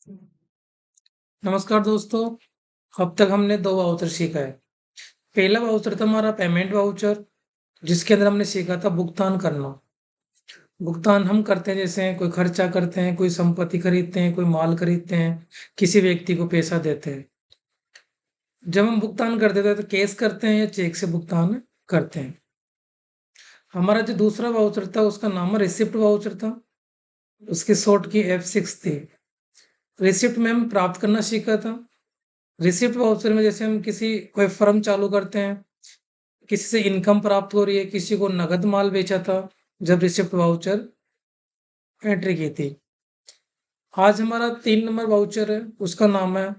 नमस्कार दोस्तों। अब तक हमने 2 वाउचर सीखा है। पहला वाउचर था हमारा पेमेंट वाउचर, जिसके अंदर हमने सीखा था भुगतान करना। भुगतान हम करते हैं, जैसे कोई खर्चा करते हैं, कोई संपत्ति खरीदते हैं, कोई माल खरीदते हैं, किसी व्यक्ति को पैसा देते हैं। जब हम भुगतान कर देते हैं तो कैश करते हैं या चेक से भुगतान करते हैं। हमारा जो दूसरा वाउचर था उसका नाम रिसिप्ट वाउचर था। उसकी शॉर्ट की F6 थी। रिसिप्ट में हम प्राप्त करना सीखा था। रिसिप्ट वाउचर में जैसे हम कोई फर्म चालू करते हैं, किसी से इनकम प्राप्त हो रही है, किसी को नगद माल बेचा था, जब रिसिप्ट वाउचर एंट्री की थी। आज हमारा 3 नंबर वाउचर है, उसका नाम है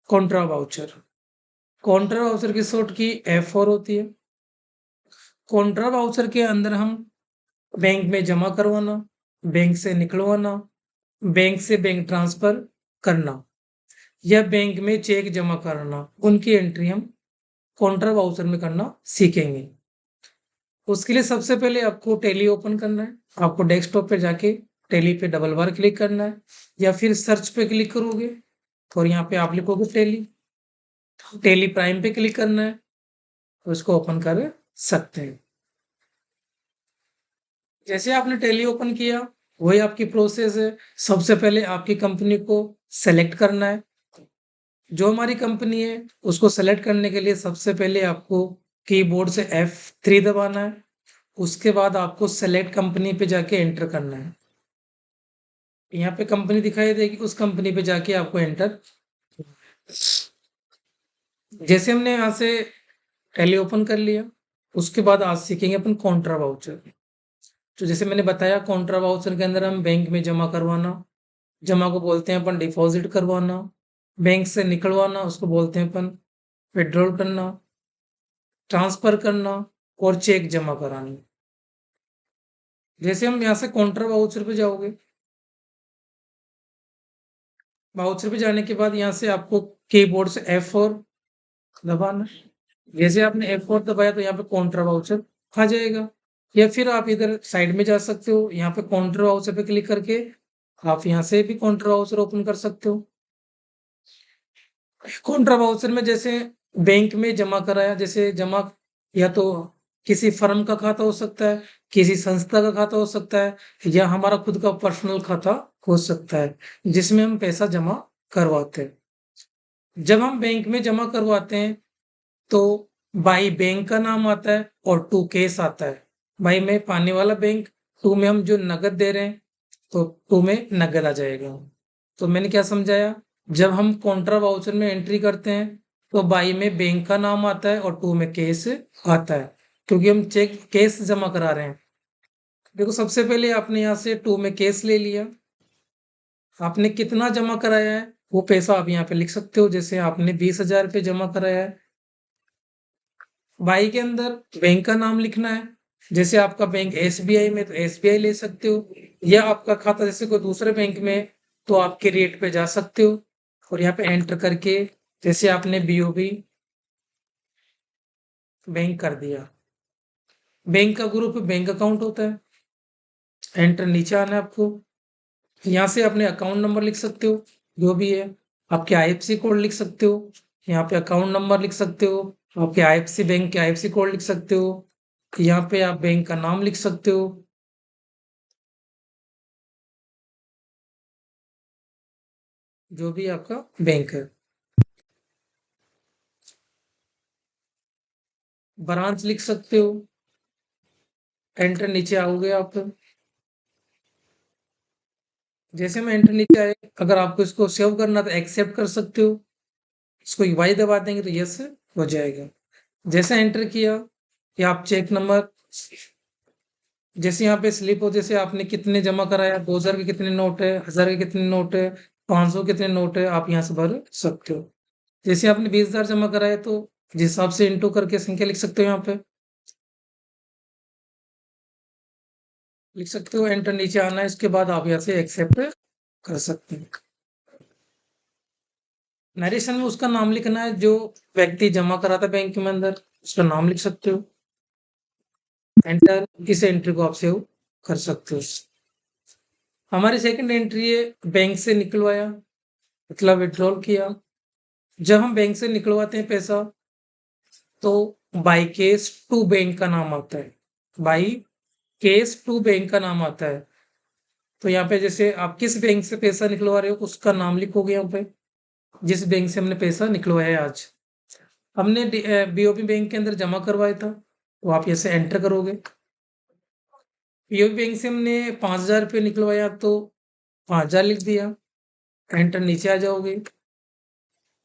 कॉन्ट्रा वाउचर। कॉन्ट्रा वाउचर की शॉर्ट की F4 होती है। कॉन्ट्रा वाउचर के अंदर हम बैंक में जमा करवाना, बैंक से निकलवाना, बैंक से बैंक ट्रांसफर करना या बैंक में चेक जमा कराना, उनकी एंट्री हम कॉन्ट्रा वाउचर में करना सीखेंगे। उसके लिए सबसे पहले आपको टैली ओपन करना है। आपको डेस्कटॉप पे जाके टैली पे डबल बार क्लिक करना है या फिर सर्च पे क्लिक करोगे और यहाँ पे आप लिखोगे टैली। टैली प्राइम पे क्लिक करना है, उसको ओपन कर सकते हैं। जैसे आपने टैली ओपन किया, वही आपकी प्रोसेस है। सबसे पहले आपकी कंपनी को सेलेक्ट करना है। जो हमारी कंपनी है उसको सेलेक्ट करने के लिए सबसे पहले आपको कीबोर्ड से F3 दबाना है। उसके बाद आपको सेलेक्ट कंपनी पे जाके एंटर करना है। यहाँ पे कंपनी दिखाई देगी, उस कंपनी पे जाके आपको एंटर। जैसे हमने यहाँ से टैली ओपन कर लिया, उसके बाद आज सीखेंगे अपन कॉन्ट्रा वाउचर। तो जैसे मैंने बताया, कॉन्ट्रा वाउचर के अंदर हम बैंक में जमा करवाना, जमा को बोलते हैं अपन डिपॉजिट करवाना, बैंक से निकलवाना उसको बोलते हैं अपन विड्रॉल करना, ट्रांसफर करना और चेक जमा कराना। जैसे हम यहाँ से कॉन्ट्रा वाउचर पे जाओगे, वाउचर पे जाने के बाद यहाँ से आपको कीबोर्ड से F4 दबाना। जैसे आपने F4 दबाया तो यहाँ पे कॉन्ट्रा वाउचर आ जाएगा। या फिर आप इधर साइड में जा सकते हो, यहाँ पे कॉन्ट्रा वाउचर पे क्लिक करके आप यहाँ से भी कॉन्ट्रा वाउचर ओपन कर सकते हो। कॉन्ट्रा वाउचर में जैसे बैंक में जमा कराया, जैसे जमा या तो किसी फर्म का खाता हो सकता है, किसी संस्था का खाता हो सकता है, या हमारा खुद का पर्सनल खाता हो सकता है, जिसमें हम पैसा जमा करवाते हैं। जब हम बैंक में जमा करवाते हैं तो बाई बैंक का नाम आता है और टू केस आता है। बाई में पाने वाला बैंक, टू में हम जो नगद दे रहे हैं तो टू में नगद आ जाएगा। तो मैंने क्या समझाया, जब हम कॉन्ट्रा वाउचर में एंट्री करते हैं तो बाई में बैंक का नाम आता है और टू में केस आता है, क्योंकि हम चेक केस जमा करा रहे हैं। देखो, सबसे पहले आपने यहाँ से टू में केस ले लिया। आपने कितना जमा कराया है वो पैसा आप यहाँ पे लिख सकते हो। जैसे आपने 20,000 रुपये जमा कराया है, बाई के अंदर बैंक का नाम लिखना है। जैसे आपका बैंक SBI में तो SBI ले सकते हो, या आपका खाता जैसे कोई दूसरे बैंक में है तो आपके रेट पे जा सकते हो और यहाँ पे एंटर करके जैसे आपने BOB बैंक कर दिया। बैंक का ग्रुप बैंक अकाउंट होता है। एंटर नीचे आना है आपको। यहाँ से अपने अकाउंट नंबर लिख सकते हो, जो भी है। आपके IFSC कोड लिख सकते हो, यहाँ पे अकाउंट नंबर लिख सकते हो, आपके IFSC बैंक के IFSC कोड लिख सकते हो, यहाँ पे आप बैंक का नाम लिख सकते हो, जो भी आपका बैंक है। ब्रांच लिख सकते हो। एंटर नीचे आओगे आप। जैसे मैं एंटर नीचे आए, अगर आपको इसको सेव करना तो एक्सेप्ट कर सकते हो। इसको वाई दबा देंगे तो यस हो जाएगा। जैसे एंटर किया या आप चेक नंबर, जैसे यहाँ पे स्लिप हो, जैसे आपने कितने जमा कराया, 2,000 के कितने नोट है, 1,000 के कितने नोट है, 500 कितने नोट है, आप यहाँ से भर सकते हो। जैसे आपने 20,000 जमा कराया तो जिस हिसाब से इंटू करके संख्या लिख सकते हो, यहाँ पे लिख सकते हो। एंटर नीचे आना है, इसके बाद आप यहाँ से एक्सेप्ट कर सकते हैं। नरेशन में उसका नाम लिखना है, जो व्यक्ति जमा करा था बैंक में अंदर, उसका नाम लिख सकते हो। एंटर, इस एंट्री को आप सेव कर सकते हो। हमारी सेकंड एंट्री है बैंक से निकलवाया। मतलब विड्रॉल किया। जब हम बैंक से निकलवाते हैं पैसा, तो बाई केस टू बैंक का नाम आता है। बाई केस टू बैंक का नाम आता है। तो यहाँ पे जैसे आप किस बैंक से पैसा निकलवा रहे हो, उसका नाम लिखोगे यहाँ पे। जिस बैंक से हमने पैसा निकलवाया है आज, हमने बीओबी बैंक के अंदर जमा करवाया था, तो आप ऐसे एंटर करोगे। बीओबी बैंक से हमने 5,000 रुपये निकलवाया, तो 5,000 लिख दिया, एंटर नीचे आ जाओगे।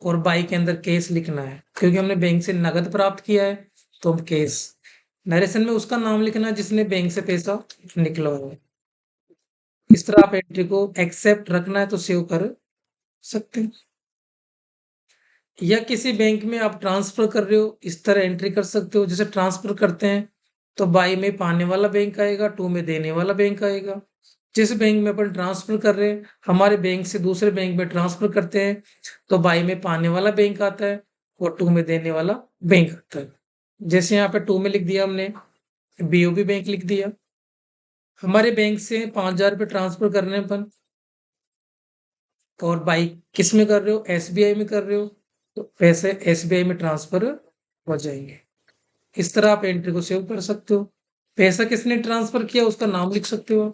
और बाई के अंदर केस लिखना है, क्योंकि हमने बैंक से नगद प्राप्त किया है, तो हम केस। नरेशन में उसका नाम लिखना है जिसने बैंक से पैसा निकलवाया है। इस तरह आप एंट्री को एक्सेप्ट रखना है तो सेव कर सकते हैं। या किसी बैंक में आप ट्रांसफर कर रहे हो, इस तरह एंट्री कर सकते हो। जैसे ट्रांसफर करते हैं तो बाई में पाने वाला बैंक आएगा, टू में देने वाला बैंक आएगा। जिस बैंक में अपन ट्रांसफर कर रहे हैं, हमारे बैंक से दूसरे बैंक में ट्रांसफर करते हैं, तो बाई में पाने वाला बैंक आता है और टू में देने वाला बैंक आता है। जैसे यहाँ पे टू में लिख दिया हमने, बीओबी बैंक लिख दिया। हमारे बैंक से 5,000 रुपये ट्रांसफर करने हैं अपन, और बाई किस में कर रहे हो, एसबीआई में कर रहे हो, तो पैसे एसबीआई में ट्रांसफर हो जाएंगे। इस तरह आप एंट्री को सेव कर सकते हो। पैसा किसने ट्रांसफर किया उसका नाम लिख सकते हो।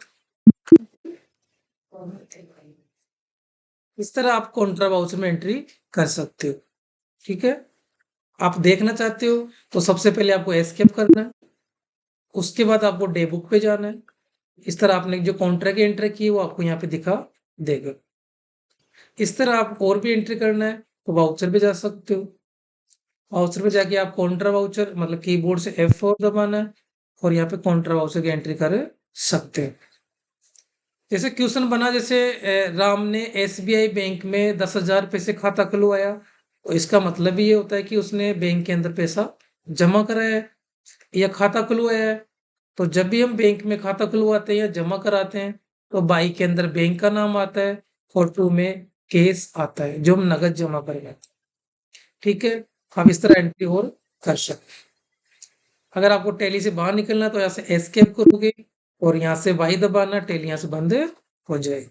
इस तरह आप कॉन्ट्रा वाउचर में एंट्री कर सकते हो। ठीक है, आप देखना चाहते हो तो सबसे पहले आपको एस्केप करना है, उसके बाद आपको डे बुक पे जाना है। इस तरह आपने जो कॉन्ट्रा की एंट्री की है वो आपको यहाँ पे दिखा देगा। इस तरह आप और भी एंट्री करना है तो वाउचर पे जा सकते हो। वाउचर पे जाके आप कॉन्ट्रा वाउचर मतलब कीबोर्ड से F4 दबाना है और यहाँ पे कॉन्ट्रा वाउचर की एंट्री कर सकते हैं। जैसे क्वेश्चन बना, जैसे राम ने एसबीआई बैंक में 10,000 रुपये से खाता खुलवाया, तो इसका मतलब ये होता है कि उसने बैंक के अंदर पैसा जमा कराया है या खाता खुलवाया है। तो जब भी हम बैंक में खाता खुलवाते हैं या जमा कराते हैं, तो बाई के अंदर बैंक का नाम आता है और टू में केस आता है जो हम नगद जमा करेंगे। ठीक है, आप इस तरह एंट्री और कर सकते हैं। अगर आपको टैली से बाहर निकलना है तो यहाँ से एस्केप करोगे और यहाँ से वाई दबाना, टैली यहाँ से बंद हो जाएगी।